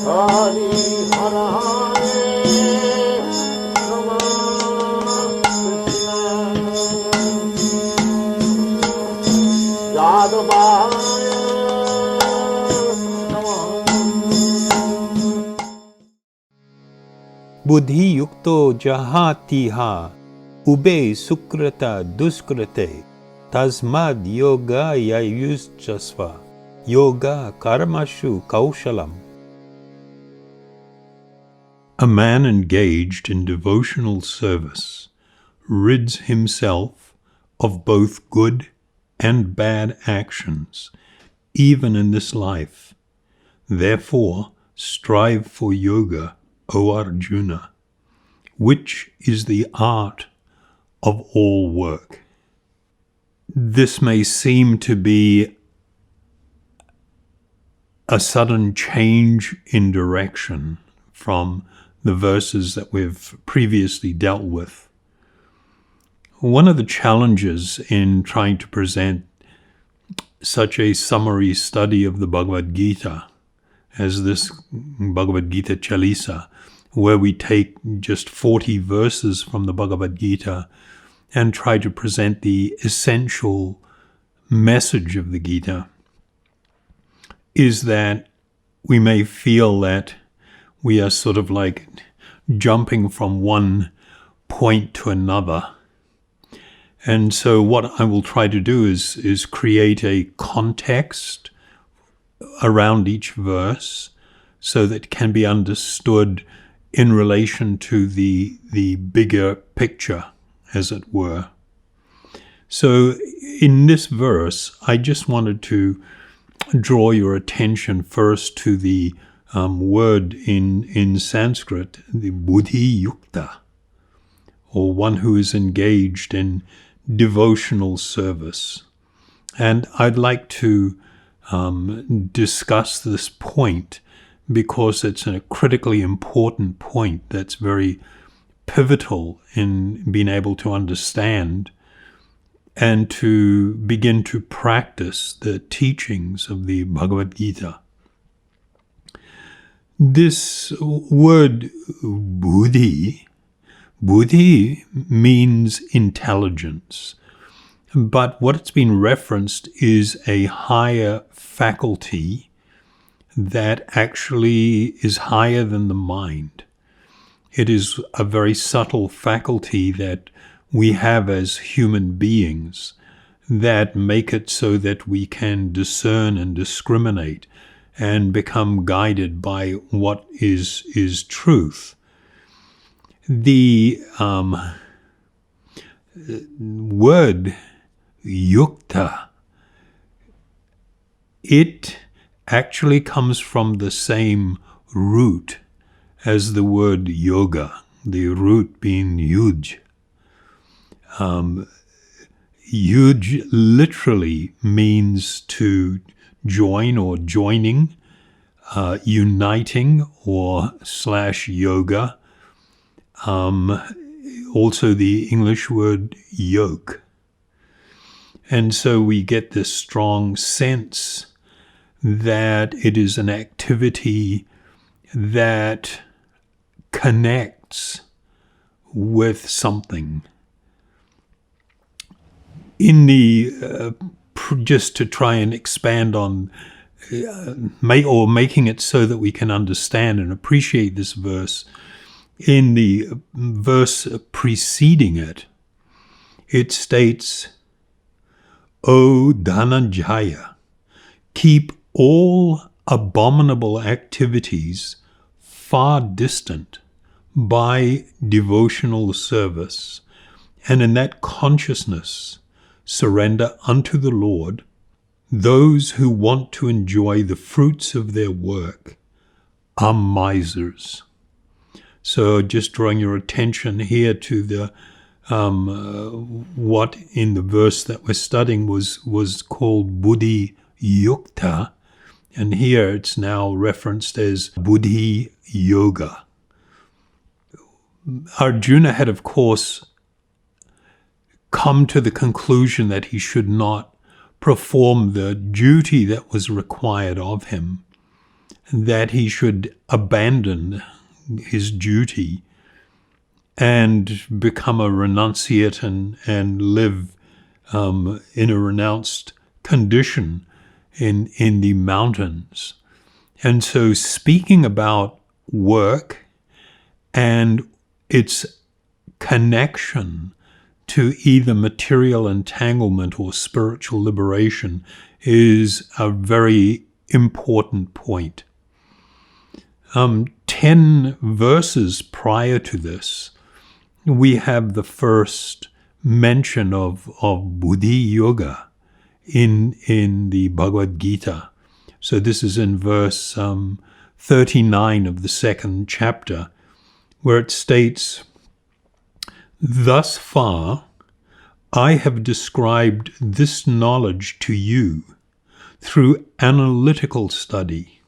Hari Hara Rama Krishna Yadavaya buddhi-yukto jahātīha ubhe sukṛta-duṣkṛte tasmād yogāya yujyasva yogaḥ karmasu kauśalam. A man engaged in devotional service rids himself of both good and bad actions, even in this life. Therefore, strive for yoga, O Arjuna, which is the art of all work. This may seem to be a sudden change in direction from the verses that we've previously dealt with. One of the challenges in trying to present such a summary study of the Bhagavad-gita as this Bhagavad-gita Chalisa, where we take just 40 verses from the Bhagavad-gita and try to present the essential message of the Gita, is that we may feel that we are sort of like jumping from one point to another. And so what I will try to do is create a context around each verse so that it can be understood in relation to the bigger picture, as it were. So in this verse, I just wanted to draw your attention first to the word in Sanskrit, the buddhi-yukta, or one who is engaged in devotional service. And I'd like to discuss this point because it's a critically important point that's very pivotal in being able to understand and to begin to practice the teachings of the Bhagavad-gita. This word buddhi means intelligence, but what it's been referenced is a higher faculty that actually is higher than the mind. It is a very subtle faculty that we have as human beings that make it so that we can discern and discriminate and become guided by what is truth. The word yukta, it actually comes from the same root as the word yoga, the root being yuj. Yuj literally means to join or joining, uniting or / yoga. Also the English word yoke. And so we get this strong sense that it is an activity that connects with something. In the just to try and expand on making it so that we can understand and appreciate this verse, in the verse preceding it, it states, O Dhananjaya, keep all abominable activities far distant by devotional service, and in that consciousness surrender unto the Lord. Those who want to enjoy the fruits of their work are misers. So just drawing your attention here to the what in the verse that we're studying was called buddhi-yukta, and here it's now referenced as buddhi-yoga. Arjuna had, of course, come to the conclusion that he should not perform the duty that was required of him. that he should abandon his duty and become a renunciate and live in a renounced condition in the mountains. And so speaking about work and its connection to either material entanglement or spiritual liberation is a very important point. 10 verses prior to this, we have the first mention of buddhi yoga in the Bhagavad-gita. So this is in verse 39 of the second chapter, where it states, "Thus far, I have described this knowledge to you through analytical study.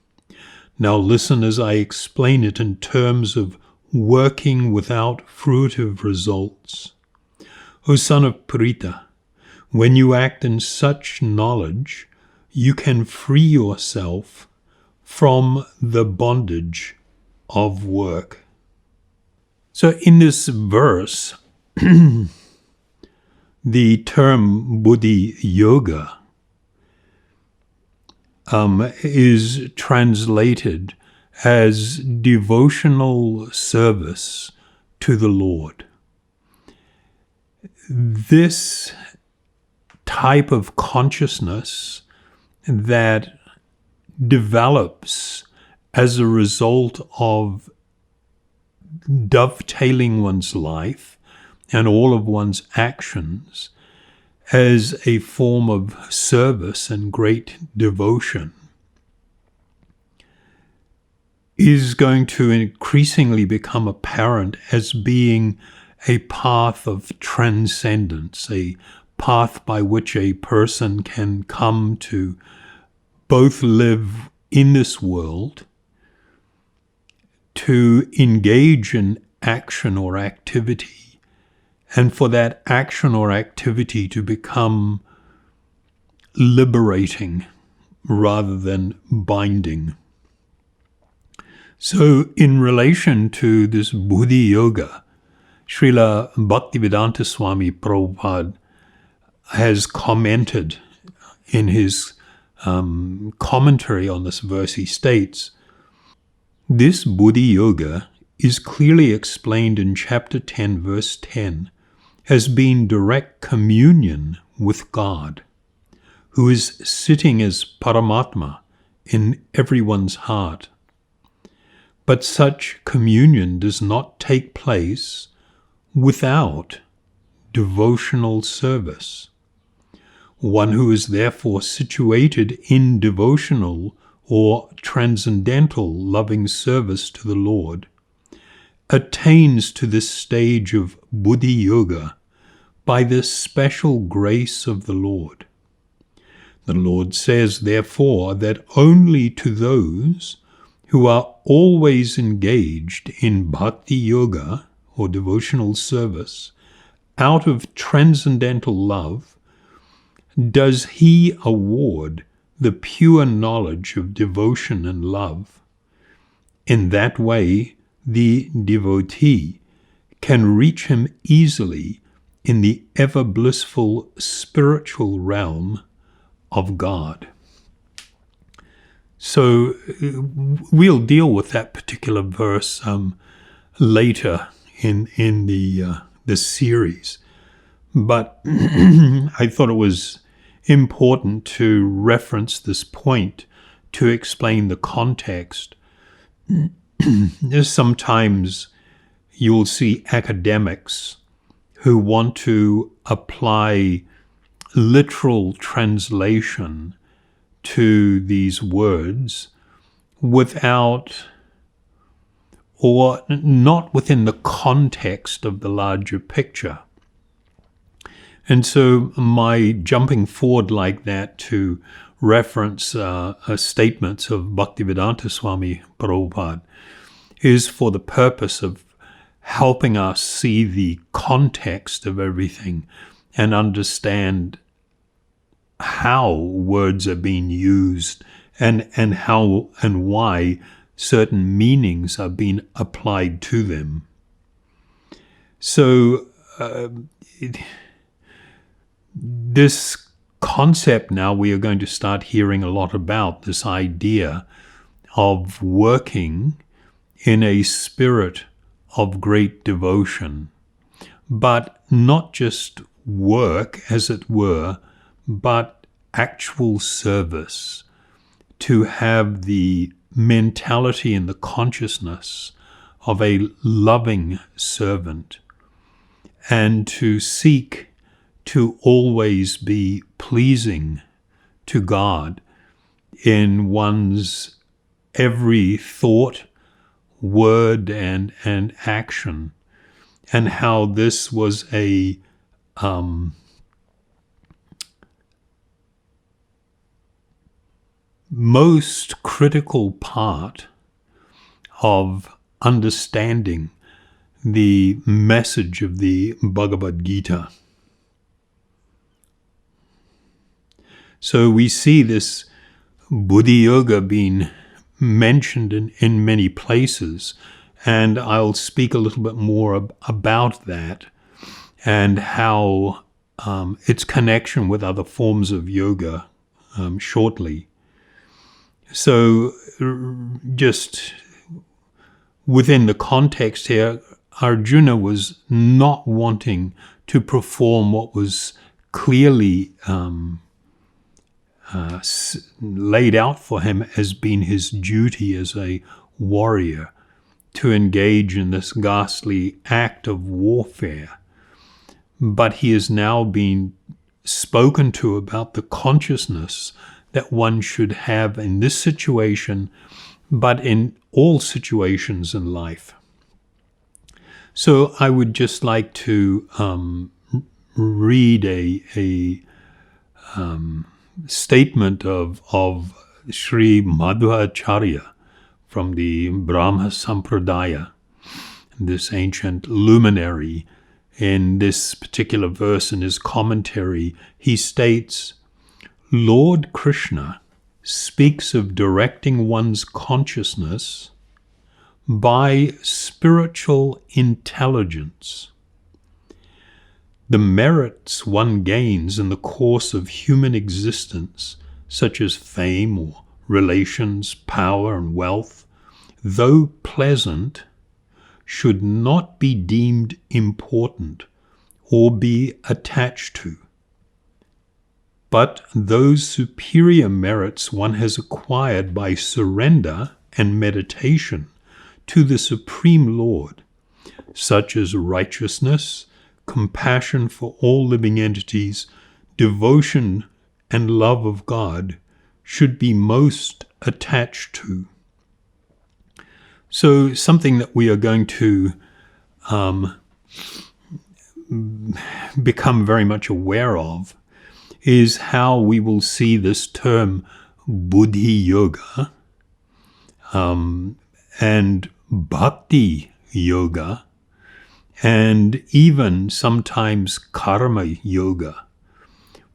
Now listen as I explain it in terms of working without fruitive results. O son of Pritha, when you act in such knowledge, you can free yourself from the bondage of work." So in this verse, the term buddhi yoga is translated as devotional service to the Lord. This type of consciousness that develops as a result of dovetailing one's life and all of one's actions as a form of service and great devotion is going to increasingly become apparent as being a path of transcendence, a path by which a person can come to both live in this world, to engage in action or activity, and for that action or activity to become liberating rather than binding. So in relation to this buddhi yoga, Srila Bhaktivedanta Swami Prabhupada has commented in his commentary on this verse. He states, "This buddhi yoga is clearly explained in chapter 10, verse 10, as being direct communion with God, who is sitting as Paramatma in everyone's heart. But such communion does not take place without devotional service. One who is therefore situated in devotional or transcendental loving service to the Lord attains to this stage of buddhi yoga by the special grace of the Lord. The Lord says, therefore, that only to those who are always engaged in bhakti yoga or devotional service out of transcendental love does he award the pure knowledge of devotion and love. In that way, the devotee can reach him easily in the ever blissful spiritual realm of God." So we'll deal with that particular verse later in the series, but I thought it was important to reference this point to explain the context. Sometimes you'll see academics who want to apply literal translation to these words without or not within the context of the larger picture. And so my jumping forward like that to reference statements of Bhaktivedanta Swami Prabhupada is for the purpose of helping us see the context of everything and understand how words are being used and how and why certain meanings are being applied to them. So this concept now we are going to start hearing a lot about, this idea of working in a spirit of great devotion, but not just work, as it were, but actual service, to have the mentality and the consciousness of a loving servant, and to seek to always be pleasing to God in one's every thought, word, and action, and how this was a most critical part of understanding the message of the Bhagavad-gita. So we see this buddhi yoga being mentioned in many places, and I'll speak a little bit more about that and how its connection with other forms of yoga shortly. So just within the context here, Arjuna was not wanting to perform what was clearly laid out for him as being his duty as a warrior, to engage in this ghastly act of warfare. But he is now being spoken to about the consciousness that one should have in this situation, but in all situations in life. So I would just like to read a statement of Sri Madhvacharya from the Brahma Sampradaya, this ancient luminary. In this particular verse in his commentary, he states, Lord Kṛṣṇa speaks of directing one's consciousness by spiritual intelligence. The merits one gains in the course of human existence, such as fame or relations, power and wealth, though pleasant, should not be deemed important or be attached to. But those superior merits one has acquired by surrender and meditation to the Supreme Lord, such as righteousness, compassion for all living entities, devotion and love of God, should be most attached to. So something that we are going to become very much aware of is how we will see this term buddhi yoga and bhakti yoga, and even sometimes karma yoga.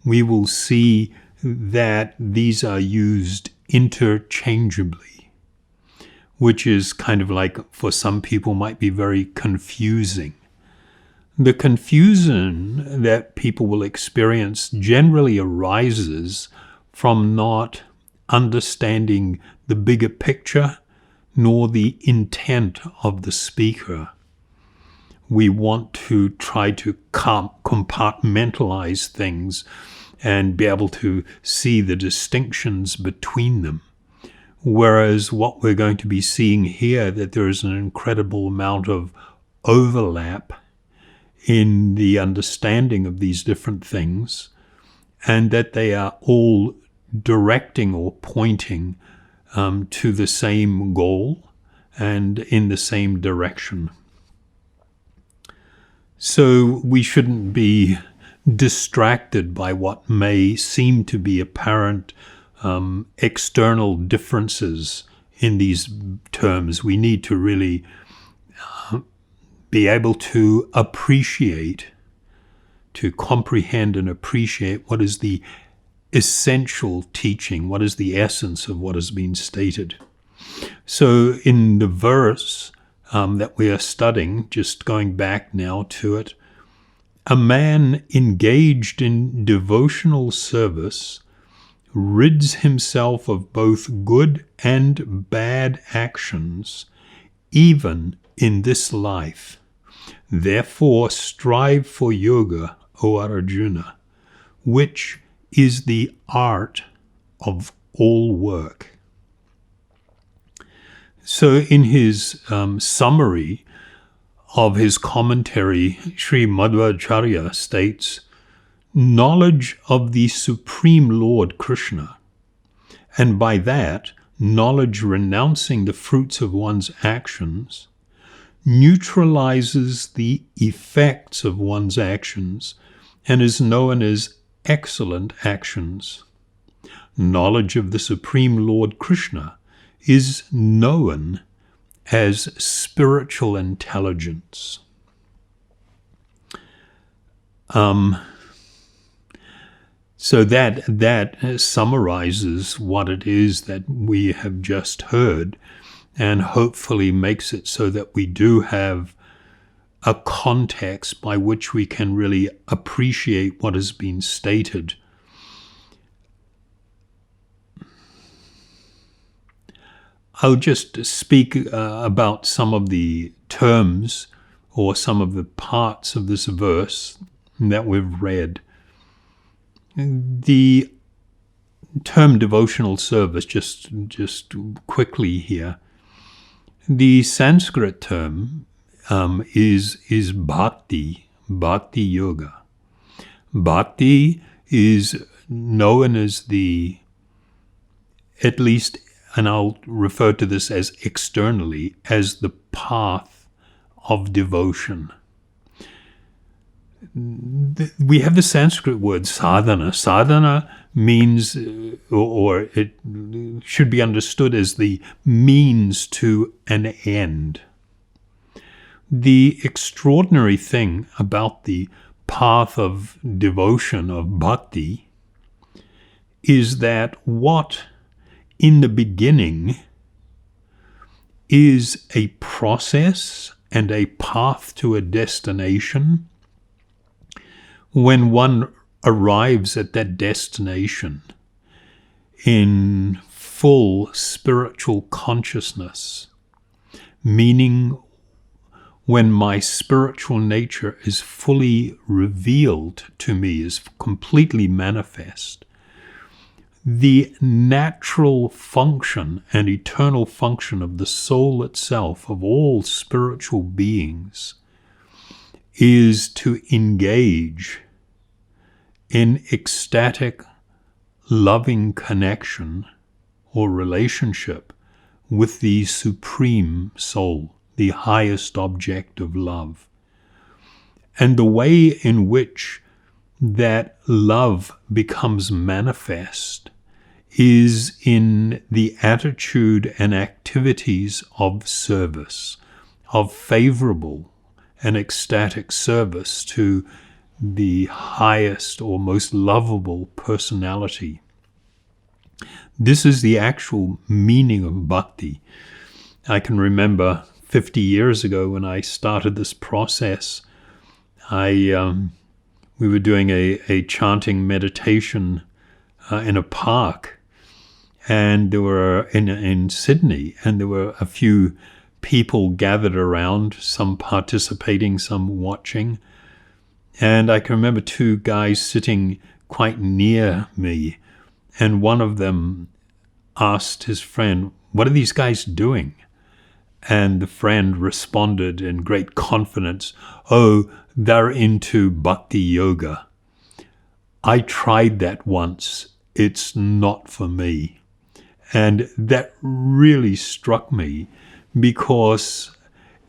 We will see that these are used interchangeably, which is kind of like, for some people, might be very confusing. The confusion that people will experience generally arises from not understanding the bigger picture nor the intent of the speaker. We want to try to compartmentalize things and be able to see the distinctions between them. Whereas what we're going to be seeing here, that there is an incredible amount of overlap in the understanding of these different things, and that they are all directing or pointing to the same goal and in the same direction. So we shouldn't be distracted by what may seem to be apparent external differences in these terms. We need to really be able to appreciate, to comprehend and appreciate what is the essential teaching, what is the essence of what has been stated. So in the verse that we are studying, just going back now to it, a man engaged in devotional service rids himself of both good and bad actions, even in this life. Therefore strive for yoga, O Arjuna, which is the art of all work. So in his summary of his commentary, Sri Madhvacharya states, knowledge of the Supreme Lord Kṛṣṇa, and by that, knowledge renouncing the fruits of one's actions, neutralizes the effects of one's actions and is known as excellent actions. Knowledge of the Supreme Lord Kṛṣṇa is known as spiritual intelligence. So that summarizes what it is that we have just heard, and hopefully makes it so that we do have a context by which we can really appreciate what has been stated. I'll just speak about some of the terms or some of the parts of this verse that we've read. The term devotional service, just quickly here, the Sanskrit term is bhakti yoga. Bhakti is known as the, at least, and I'll refer to this as externally, as the path of devotion. We have the Sanskrit word sadhana. Sadhana means, or it should be understood as the means to an end. The extraordinary thing about the path of devotion, of bhakti, is that what in the beginning is a process and a path to a destination, when one arrives at that destination in full spiritual consciousness, meaning when my spiritual nature is fully revealed to me, is completely manifest, the natural function and eternal function of the soul itself, of all spiritual beings, is to engage in ecstatic, loving connection or relationship with the Supreme Soul, the highest object of love. And the way in which that love becomes manifest is in the attitude and activities of service, of favorable and ecstatic service to the highest or most lovable personality. This is the actual meaning of bhakti. I can remember 50 years ago when I started this process, we were doing a chanting meditation in a park, and there were in Sydney, and there were a few people gathered around, some participating, some watching. And I can remember two guys sitting quite near me, and one of them asked his friend, "What are these guys doing?" And the friend responded in great confidence, "Oh, they're into bhakti yoga. I tried that once. It's not for me." And that really struck me, because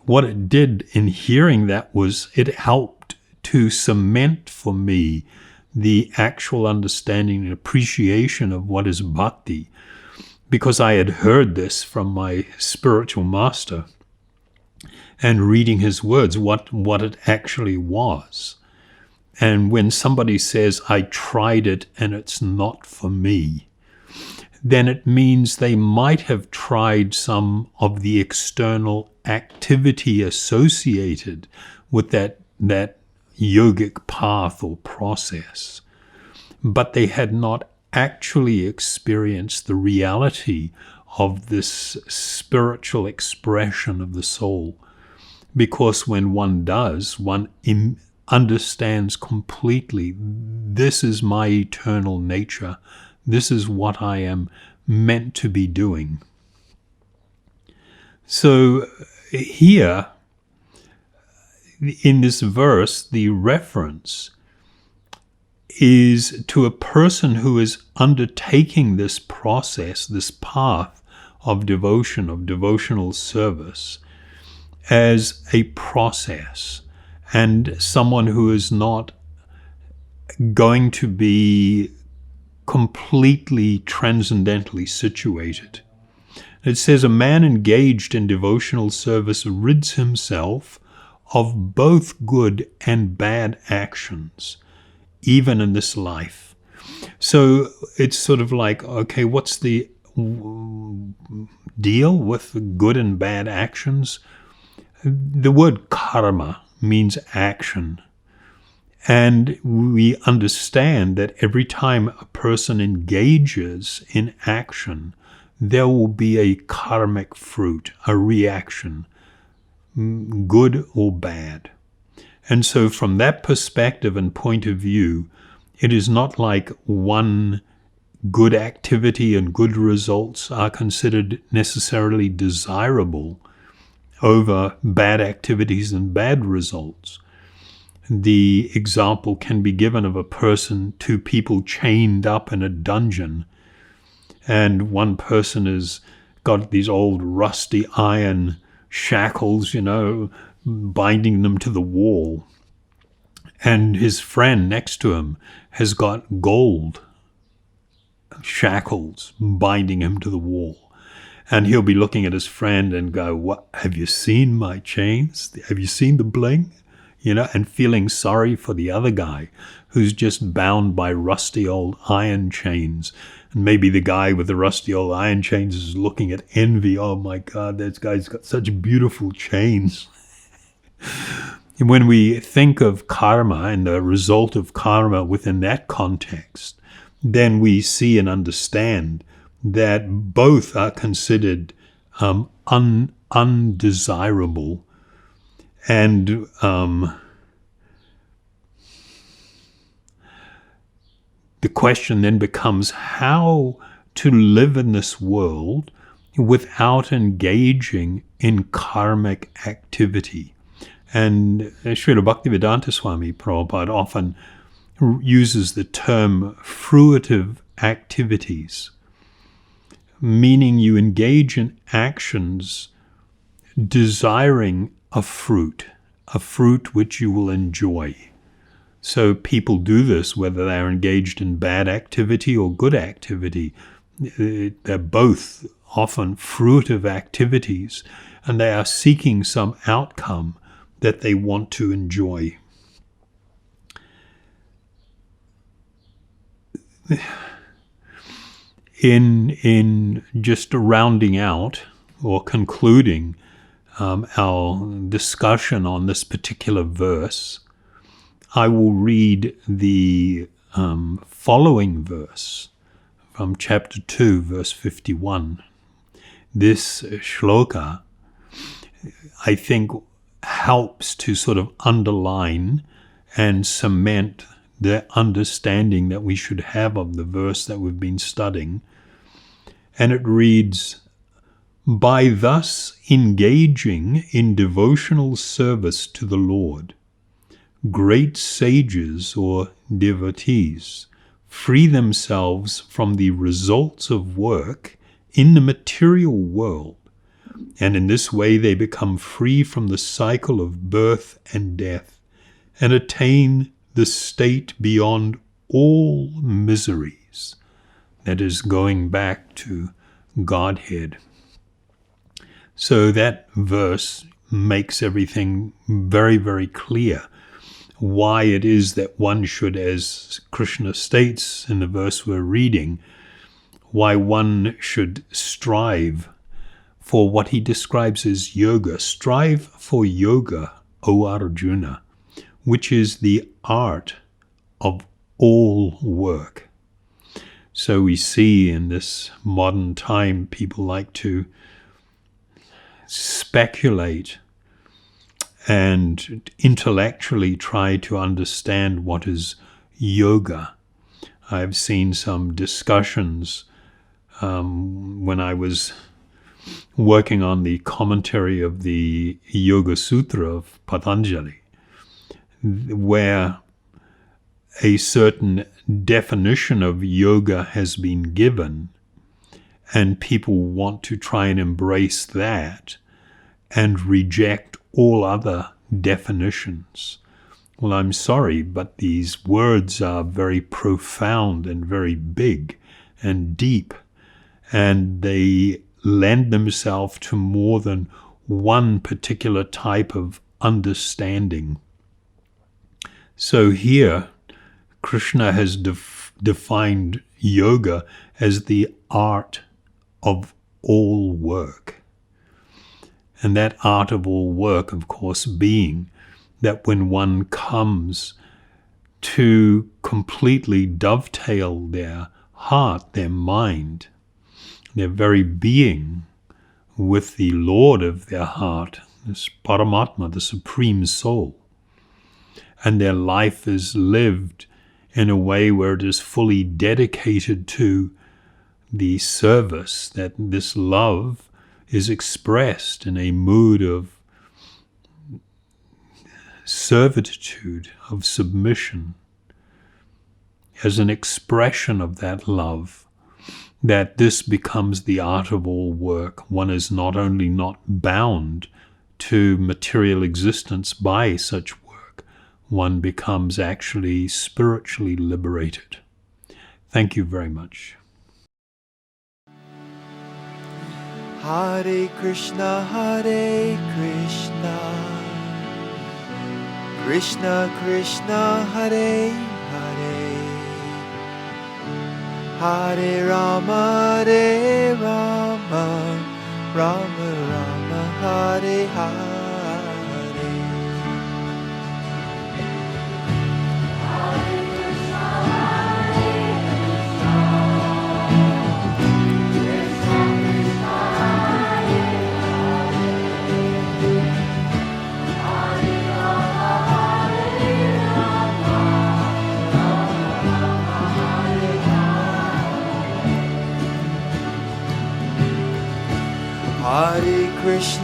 what it did in hearing that was it helped to cement for me the actual understanding and appreciation of what is bhakti, because I had heard this from my spiritual master and reading his words, what it actually was. And when somebody says, I tried it and it's not for me, then it means they might have tried some of the external activity associated with that yogic path or process, but they had not actually experienced the reality of this spiritual expression of the soul. Because when one does, one understands completely, this is my eternal nature. This is what I am meant to be doing. So here, in this verse, the reference is to a person who is undertaking this process, this path of devotion, of devotional service, as a process, and someone who is not going to be completely transcendently situated. It says, a man engaged in devotional service rids himself of both good and bad actions, even in this life. So it's sort of like, okay, what's the deal with good and bad actions? The word karma means action. And we understand that every time a person engages in action, there will be a karmic fruit, a reaction, good or bad. And so from that perspective and point of view, it is not like one good activity and good results are considered necessarily desirable over bad activities and bad results. The example can be given of a person, two people chained up in a dungeon, and one person has got these old rusty iron shackles, binding them to the wall. And his friend next to him has got gold shackles binding him to the wall. And he'll be looking at his friend and go, "What? Have you seen my chains? Have you seen the bling?" And feeling sorry for the other guy who's just bound by rusty old iron chains. And maybe the guy with the rusty old iron chains is looking at envy. Oh my God, that guy's got such beautiful chains. And when we think of karma and the result of karma within that context, then we see and understand that both are considered undesirable. And the question then becomes how to live in this world without engaging in karmic activity. And Srila Bhaktivedanta Swami Prabhupada often uses the term fruitive activities, meaning you engage in actions desiring a fruit which you will enjoy. So people do this whether they're engaged in bad activity or good activity. They're both often fruitive activities, and they are seeking some outcome that they want to enjoy. In just rounding out or concluding our discussion on this particular verse, I will read the following verse from chapter 2, verse 51. This shloka, I think, helps to sort of underline and cement the understanding that we should have of the verse that we've been studying. And it reads, "By thus engaging in devotional service to the Lord, great sages or devotees free themselves from the results of work in the material world, and in this way they become free from the cycle of birth and death and attain the state beyond all miseries," that is, going back to Godhead. So that verse makes everything very, very clear. why it is that one should, as Kṛṣṇa states in the verse we're reading, why one should strive for what he describes as yoga. Strive for yoga, O Arjuna, which is the art of all work. So we see in this modern time, people like to speculate and intellectually try to understand what is yoga. I've seen some discussions when I was working on the commentary of the Yoga Sutra of Patanjali, where a certain definition of yoga has been given, and people want to try and embrace that and reject all other definitions. Well, I'm sorry, but these words are very profound and very big and deep, and they lend themselves to more than one particular type of understanding. So here, Kṛṣṇa has defined yoga as the art of all work. And that art of all work, of course, being that when one comes to completely dovetail their heart, their mind, their very being with the Lord of their heart, this Paramatma, the Supreme Soul, and their life is lived in a way where it is fully dedicated to the service, that this love is expressed in a mood of servitude, of submission, as an expression of that love, that this becomes the art of all work. One is not only not bound to material existence by such work, one becomes actually spiritually liberated. Thank you very much. Hare Krishna, Krishna Krishna, Hare Hare, Hare Rama, Rama Rama, Hare Hare.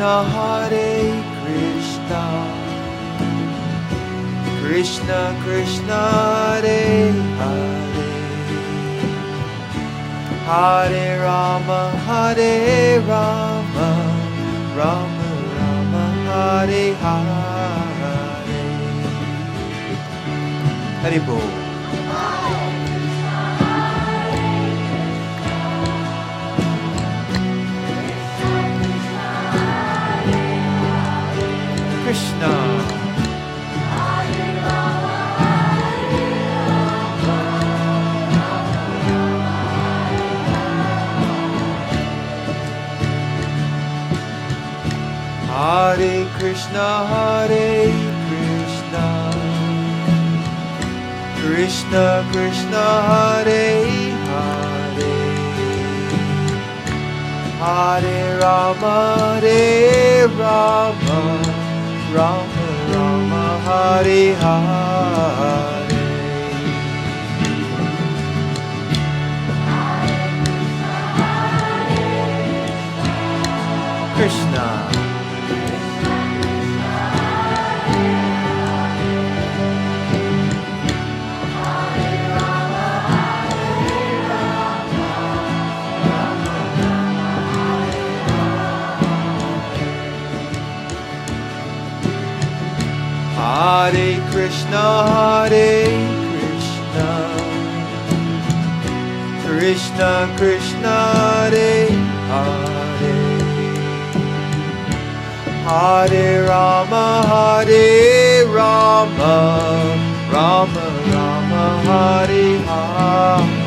Hare Krishna, Krishna Krishna, Hare Hare, Hare Rama, Rama Rama, Hare Hare. Hare Bol. Kṛṣṇa. Hare Krishna, Krishna Krishna, Hare Hare, Hare Rama, Rama Rama, Hare Hare. Kṛṣṇa. Hare Krishna, Krishna Krishna, Hare Hare, Hare Rama, Rama Rama, Rama Rama, Hare Hare.